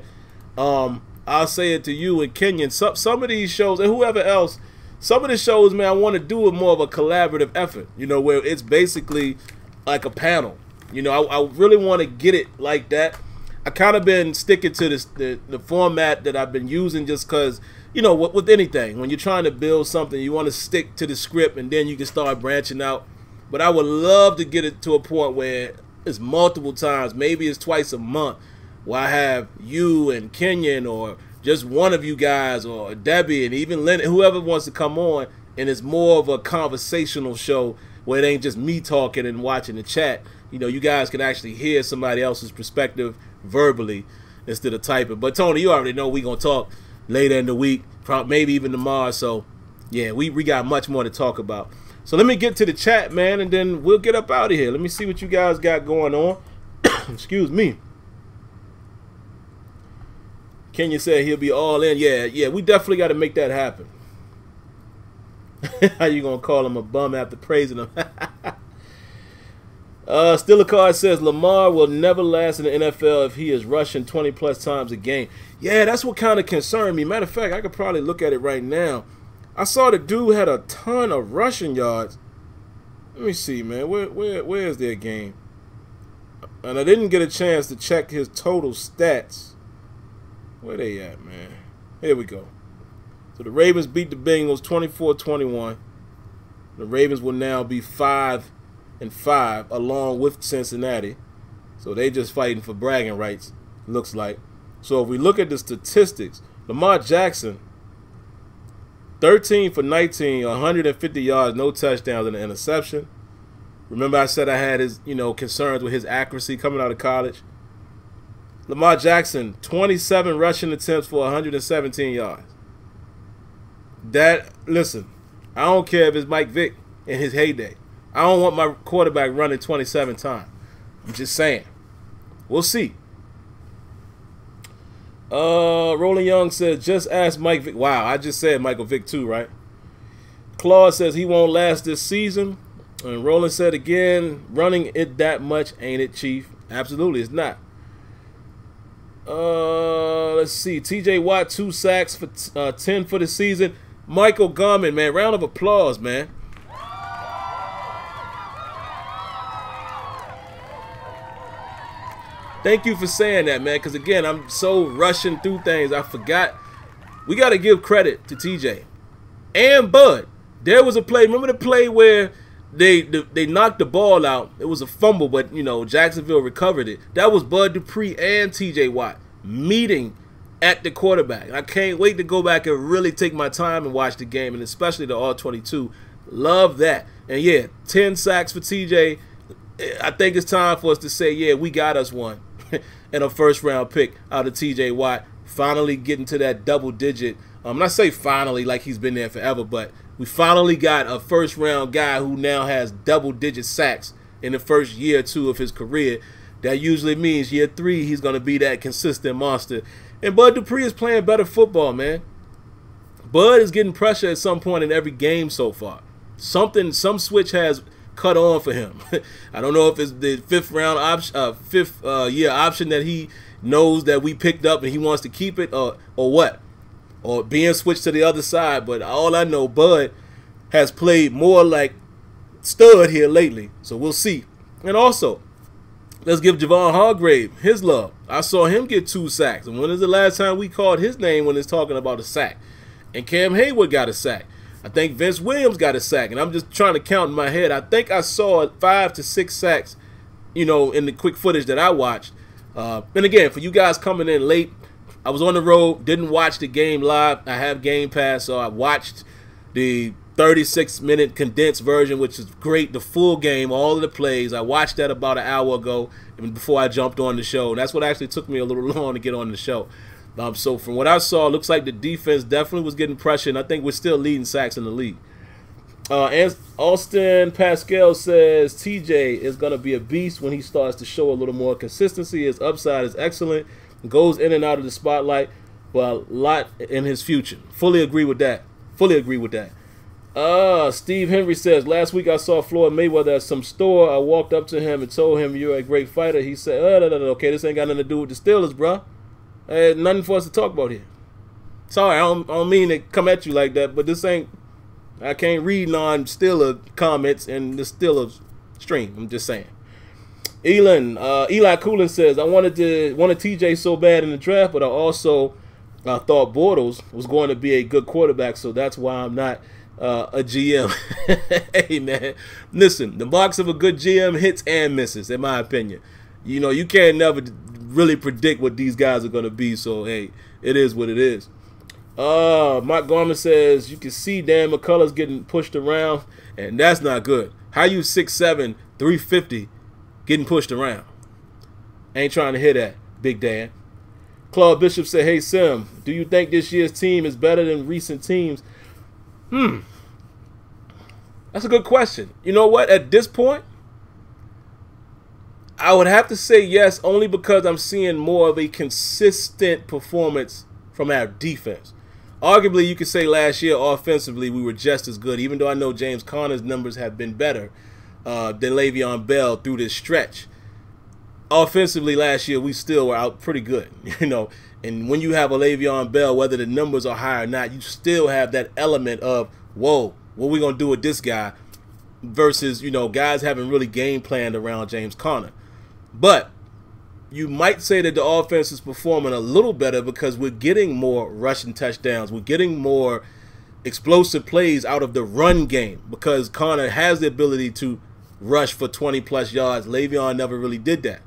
I'll say it to you and Kenyon. Some of these shows, and whoever else, some of the shows, man, I want to do it more of a collaborative effort, where it's basically like a panel. I really want to get it like that. I kind of been sticking to the format that I've been using just because, with anything, when you're trying to build something, you want to stick to the script and then you can start branching out. But I would love to get it to a point where it's multiple times, maybe it's twice a month, where I have you and Kenyon or just one of you guys or Debbie and even Lynn, whoever wants to come on, and it's more of a conversational show where it ain't just me talking and watching the chat. You guys can actually hear somebody else's perspective verbally instead of typing. But Tony, you already know we gonna talk later in the week, maybe even tomorrow. So yeah, we got much more to talk about. So let me get to the chat, man, and then we'll get up out of here. Let me see what you guys got going on. Excuse me. Kenya said he'll be all in. Yeah, we definitely got to make that happen. How you gonna call him a bum after praising him? Still a card says Lamar will never last in the NFL if he is rushing 20+ times a game. Yeah, that's what kind of concerned me. Matter of fact, I could probably look at it right now. I saw the dude had a ton of rushing yards. Let me see, man. Where is their game? And I didn't get a chance to check his total stats. Where they at, man? Here we go. So the Ravens beat the Bengals 24-21. The Ravens will now be 5-5 along with Cincinnati. So they just fighting for bragging rights, looks like. So if we look at the statistics, Lamar Jackson, 13 for 19, 150 yards, no touchdowns and an interception. Remember I said I had his, concerns with his accuracy coming out of college. Lamar Jackson, 27 rushing attempts for 117 yards. Listen, I don't care if it's Mike Vick in his heyday. I don't want my quarterback running 27 times. I'm just saying. We'll see. Roland Young says, just ask Mike Vick. Wow, I just said Michael Vick too, right? Claude says he won't last this season. And Roland said again, running it that much, ain't it, Chief? Absolutely, it's not. Let's see. TJ Watt, 2 sacks for 10 for the season. Michael Garman, man, round of applause, man. Thank you for saying that, man, because, again, I'm so rushing through things. I forgot. We got to give credit to TJ and Bud. There was a play. Remember the play where they knocked the ball out. It was a fumble, but you know Jacksonville recovered it. That was Bud Dupree and T.J. Watt meeting at the quarterback. I can't wait to go back and really take my time and watch the game, and especially the All-22. Love that. And yeah, 10 sacks for TJ. I think it's time for us to say, yeah, we got us one. And a first-round pick out of TJ Watt. Finally getting to that double-digit. Not say finally like he's been there forever, but we finally got a first-round guy who now has double-digit sacks in the first year or two of his career. That usually means year 3 he's going to be that consistent monster. And Bud Dupree is playing better football, man. Bud is getting pressure at some point in every game so far. Some switch has cut on for him. I don't know if it's the fifth year option that he knows that we picked up and he wants to keep it, or what, or being switched to the other side. But all I know, Bud has played more like stud here lately, so we'll see. And also, let's give Javon Hargrave his love. I saw him get 2 sacks. And when is the last time we called his name when it's talking about a sack? And Cam Hayward got a sack. I think Vince Williams got a sack. And I'm just trying to count in my head. I think I saw 5 to 6 sacks, you know, in the quick footage that I watched. And again, for you guys coming in late, I was on the road, didn't watch the game live. I have Game Pass, so I watched the 36-minute condensed version, which is great. The full game, all of the plays. I watched that about an hour ago before I jumped on the show. And that's what actually took me a little long to get on the show. So from what I saw, it looks like the defense definitely was getting pressure, and I think we're still leading sacks in the league. And Austin Pascal says TJ is going to be a beast when he starts to show a little more consistency. His upside is excellent. Goes in and out of the spotlight, but a lot in his future. Fully agree with that. Fully agree with that. Steve Henry says, last week I saw Floyd Mayweather at some store. I walked up to him and told him, you're a great fighter. He said, no, okay, this ain't got nothing to do with the Steelers, bro. Nothing for us to talk about here. Sorry, I don't mean to come at you like that, but this ain't, I can't read non-Steeler comments in the Steelers stream. I'm just saying. Eli Coolin says, I wanted TJ so bad in the draft, but I also thought Bortles was going to be a good quarterback, so that's why I'm not a GM. Hey, man, listen, the box of a good GM hits and misses, in my opinion. You know, you can't never really predict what these guys are going to be, so, hey, it is what it is. Mike Gorman says, you can see Dan McCullers getting pushed around, and that's not good. How you 6'7", 350 getting pushed around? Ain't trying to hear that, Big Dan. Claude Bishop said, hey, Sim, do you think this year's team is better than recent teams? That's a good question. You know what? At this point, I would have to say yes, only because I'm seeing more of a consistent performance from our defense. Arguably, you could say last year offensively we were just as good, even though I know James Conner's numbers have been better than Le'Veon Bell through this stretch. Offensively last year we still were out pretty good, you know. And when you have a Le'Veon Bell, whether the numbers are high or not, you still have that element of, whoa, what are we going to do with this guy? Versus, you know, guys haven't really game planned around James Conner. But you might say that the offense is performing a little better because we're getting more rushing touchdowns. We're getting more explosive plays out of the run game because Conner has the ability to rush for 20-plus yards. Le'Veon never really did that.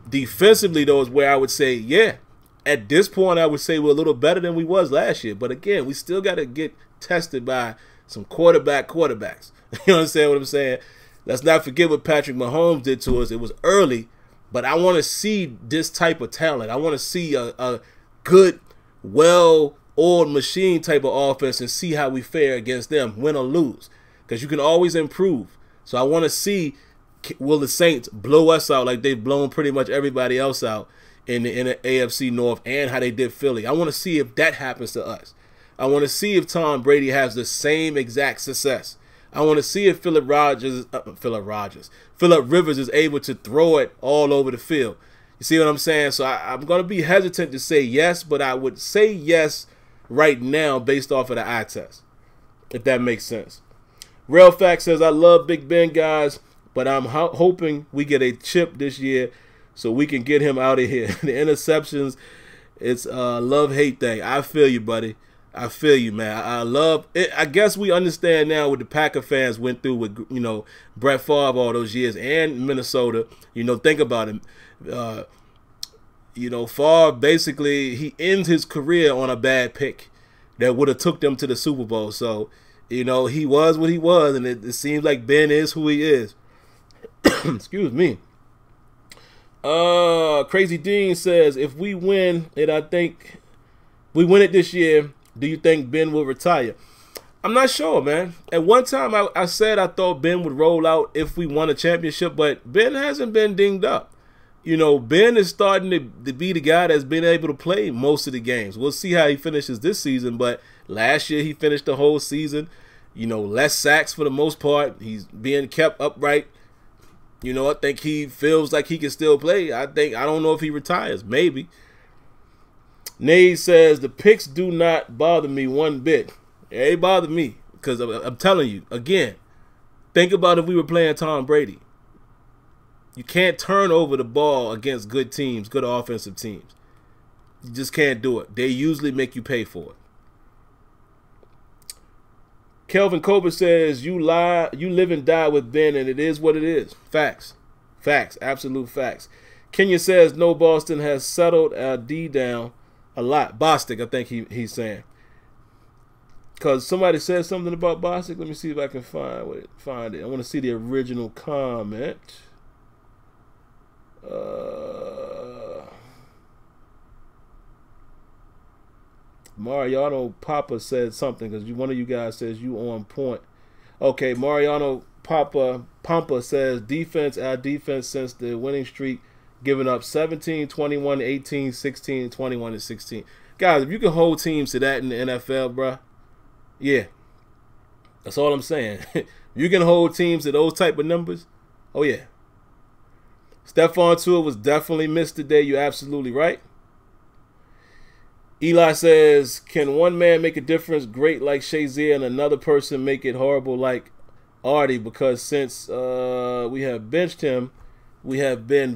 Defensively, though, is where I would say, yeah, at this point, I would say we're a little better than we was last year. But again, we still got to get tested by some quarterbacks. You understand what I'm saying? Let's not forget what Patrick Mahomes did to us. It was early, but I want to see this type of talent. I want to see a good, well-oiled machine type of offense and see how we fare against them, win or lose, because you can always improve. So I want to see, will the Saints blow us out like they've blown pretty much everybody else out in the AFC North and how they did Philly. I want to see if that happens to us. I want to see if Tom Brady has the same exact success. I want to see if Philip Rivers is able to throw it all over the field. You see what I'm saying? So I'm going to be hesitant to say yes, but I would say yes right now based off of the eye test, if that makes sense. Real Fact says, I love Big Ben, guys, but I'm hoping we get a chip this year so we can get him out of here. The interceptions, it's a love-hate thing. I feel you, buddy. I feel you, man. I love it. I guess we understand now what the Packer fans went through with, you know, Brett Favre all those years and Minnesota. You know, think about him. You know, Favre basically, he ends his career on a bad pick that would have took them to the Super Bowl. So, you know, he was what he was, and it seems like Ben is who he is. Excuse me. Crazy Dean says, if we win it, I think we win it this year, do you think Ben will retire? I'm not sure, man. At one time, I said I thought Ben would roll out if we won a championship, but Ben hasn't been dinged up. You know, Ben is starting to be the guy that's been able to play most of the games. We'll see how he finishes this season, but last year he finished the whole season. You know, less sacks for the most part. He's being kept upright. You know, I think he feels like he can still play. I don't know if he retires. Maybe. Nay says, the picks do not bother me one bit. They bother me because I'm telling you, again, think about if we were playing Tom Brady. You can't turn over the ball against good teams, good offensive teams. You just can't do it. They usually make you pay for it. Kelvin Colbert says, you live and die with Ben, and it is what it is. Facts. Facts. Absolute facts. Kenya says, no, Boston has settled our D down a lot. Bostic, I think he's saying. Because somebody said something about Bostic. Let me see if I can find it. I want to see the original comment. Mariano Papa said something because one of you guys says you on point. Okay, Mariano Pampa says our defense since the winning streak, giving up 17, 21, 18, 16, 21, and 16. Guys, if you can hold teams to that in the NFL, bruh, yeah, that's all I'm saying. You can hold teams to those type of numbers. Oh yeah. Stephon Tua was definitely missed today. You're absolutely right. Eli says, can one man make a difference great like Shazier and another person make it horrible like Artie? Because since we have benched him, we have been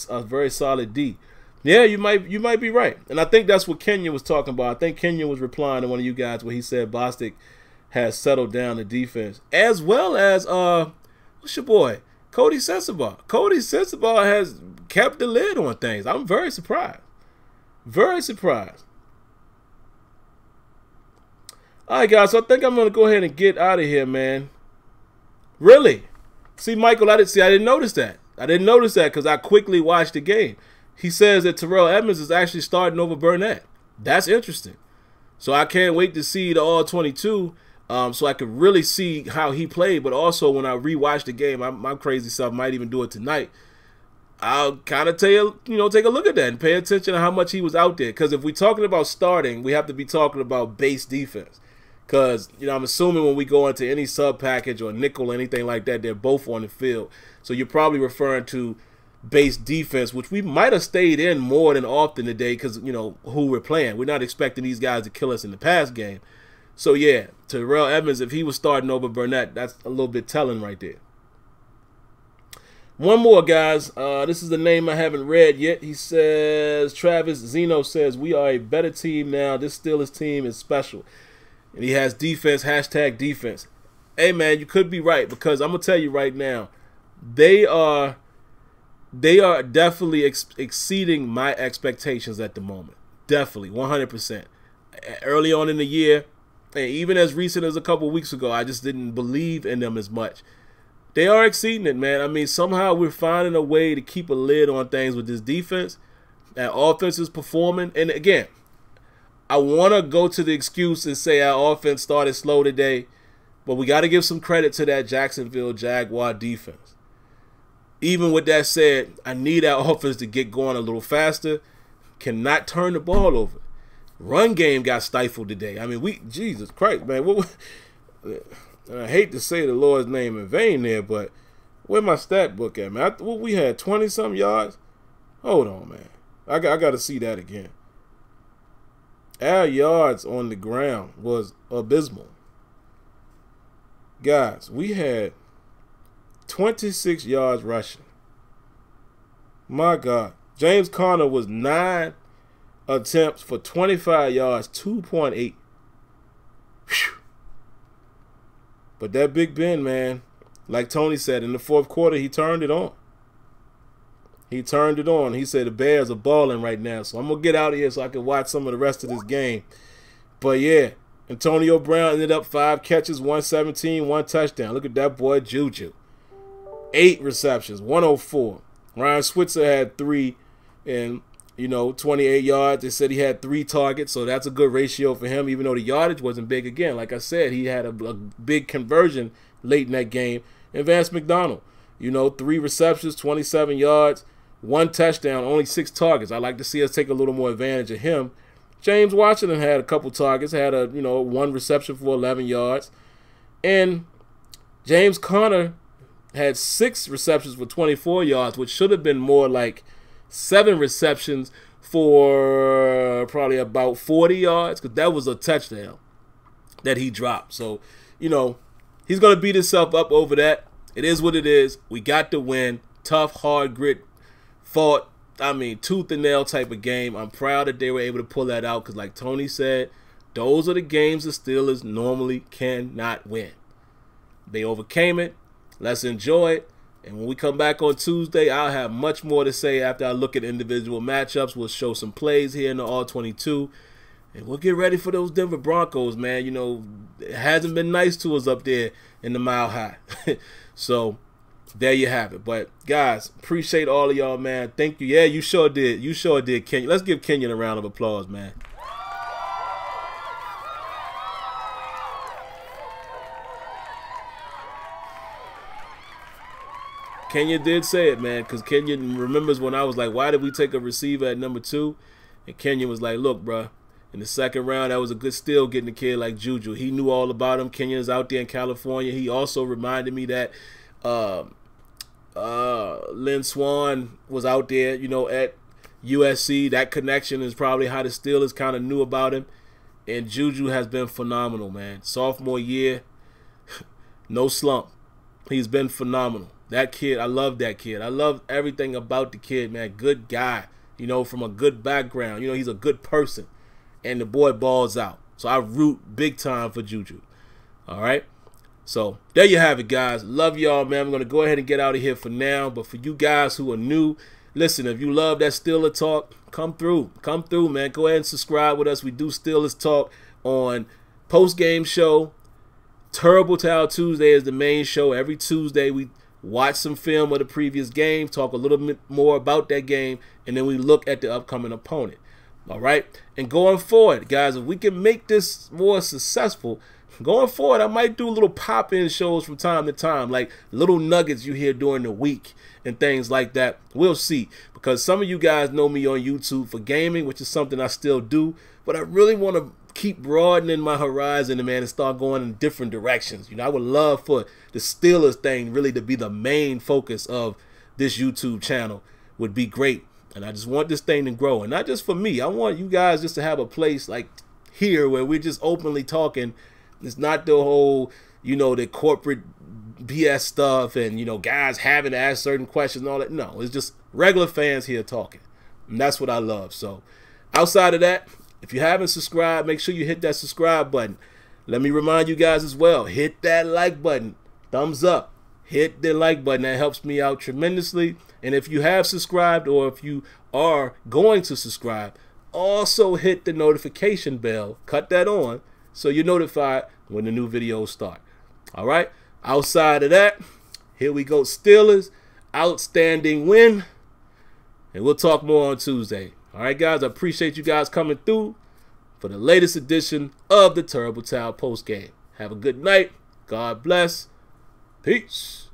a very solid D. Yeah, you might be right. And I think that's what Kenya was talking about. I think Kenya was replying to one of you guys where he said Bostic has settled down the defense. As well as, what's your boy? Cody Sensabaugh. Cody Sensabaugh has kept the lid on things. I'm very surprised. Very surprised. All right, guys, so I think I'm going to go ahead and get out of here, man. Really? See, Michael, I didn't notice that. I didn't notice that because I quickly watched the game. He says that Terrell Edmonds is actually starting over Burnett. That's interesting. So I can't wait to see the All-22 so I could really see how he played. But also when I rewatch the game, my crazy self might even do it tonight. I'll kind of take a look at that and pay attention to how much he was out there. Because if we're talking about starting, we have to be talking about base defense. Because, I'm assuming when we go into any sub package or nickel or anything like that, they're both on the field. So you're probably referring to base defense, which we might have stayed in more than often today because, who we're playing. We're not expecting these guys to kill us in the pass game. So, yeah, Terrell Edmonds, if he was starting over Burnett, that's a little bit telling right there. One more, guys. This is the name I haven't read yet. He says, Travis Zeno says, we are a better team now. This Steelers team is special. And he has defense, hashtag defense. Hey, man, you could be right because I'm going to tell you right now, they are definitely exceeding my expectations at the moment. Definitely, 100%. Early on in the year, and even as recent as a couple weeks ago, I just didn't believe in them as much. They are exceeding it, man. I mean, somehow we're finding a way to keep a lid on things with this defense. And offense is performing. And again, I want to go to the excuse and say our offense started slow today, but we got to give some credit to that Jacksonville Jaguar defense. Even with that said, I need our offense to get going a little faster. Cannot turn the ball over. Run game got stifled today. I mean, Jesus Christ, man. I hate to say the Lord's name in vain there, but where my stat book at, man? We had 20-something yards? Hold on, man. I got to see that again. Our yards on the ground was abysmal. Guys, we had 26 yards rushing. My God. James Conner was 9 attempts for 25 yards, 2.8. Whew. But that Big Ben, man, like Tony said, in the fourth quarter, he turned it on. He turned it on. He said the Bears are balling right now. So I'm going to get out of here so I can watch some of the rest of this game. But, yeah, Antonio Brown ended up 5 catches, 117, 1 touchdown. Look at that boy, Juju. 8 receptions, 104. Ryan Switzer had 3 and, 28 yards. They said he had 3 targets, so that's a good ratio for him, even though the yardage wasn't big. Again, like I said, he had a big conversion late in that game. And Vance McDonald, 3 receptions, 27 yards, 1 touchdown, only 6 targets. I'd like to see us take a little more advantage of him. James Washington had a couple targets, had a 1 reception for 11 yards. And James Conner had 6 receptions for 24 yards, which should have been more like 7 receptions for probably about 40 yards, because that was a touchdown that he dropped. So, he's going to beat himself up over that. It is what it is. We got the win. Tough, hard grit, fought, tooth and nail type of game. I'm proud that they were able to pull that out because, like Tony said, those are the games the Steelers normally cannot win. They overcame it. Let's enjoy it. And when we come back on Tuesday, I'll have much more to say after I look at individual matchups. We'll show some plays here in the All-22. And we'll get ready for those Denver Broncos, man. It hasn't been nice to us up there in the Mile High. So, there you have it. But, guys, appreciate all of y'all, man. Thank you. Yeah, you sure did. You sure did, Kenyon. Let's give Kenyon a round of applause, man. Kenyon did say it, man, because Kenyon remembers when I was like, why did we take a receiver at number 2? And Kenyon was like, look, bro, in the second round, that was a good steal getting a kid like Juju. He knew all about him. Kenyon's out there in California. He also reminded me that Lynn Swann was out there, at USC. That connection is probably how the Steelers kind of knew about him. And Juju has been phenomenal, man. Sophomore year, no slump. He's been phenomenal. That kid, I love that kid. I love everything about the kid, man. Good guy, from a good background. He's a good person. And the boy balls out. So I root big time for Juju. All right? So there you have it, guys. Love y'all, man. I'm going to go ahead and get out of here for now. But for you guys who are new, listen, if you love that Steelers talk, come through. Come through, man. Go ahead and subscribe with us. We do Steelers talk on post-game show. Terrible Towel Tuesday is the main show. Every Tuesday we watch some film of the previous game, talk a little bit more about that game, and then we look at the upcoming opponent. All right? And going forward, guys, if we can make this more successful, going forward, I might do little pop-in shows from time to time, like little nuggets you hear during the week and things like that. We'll see, because some of you guys know me on YouTube for gaming, which is something I still do, but I really want to keep broadening my horizon, man, and start going in different directions. I would love for the Steelers thing really to be the main focus of this YouTube channel. Would be great. And I just want this thing to grow. And not just for me. I want you guys just to have a place like here where we're just openly talking. It's not the whole, the corporate BS stuff and, guys having to ask certain questions and all that. No, it's just regular fans here talking. And that's what I love. So outside of that, if you haven't subscribed, make sure you hit that subscribe button. Let me remind you guys as well, hit that like button. Thumbs up. Hit the like button. That helps me out tremendously. And if you have subscribed or if you are going to subscribe, also hit the notification bell. Cut that on so you're notified when the new videos start. All right? Outside of that, here we go. Steelers, outstanding win. And we'll talk more on Tuesday. All right, guys, I appreciate you guys coming through for the latest edition of the Terrible Towel postgame. Have a good night. God bless. Peace.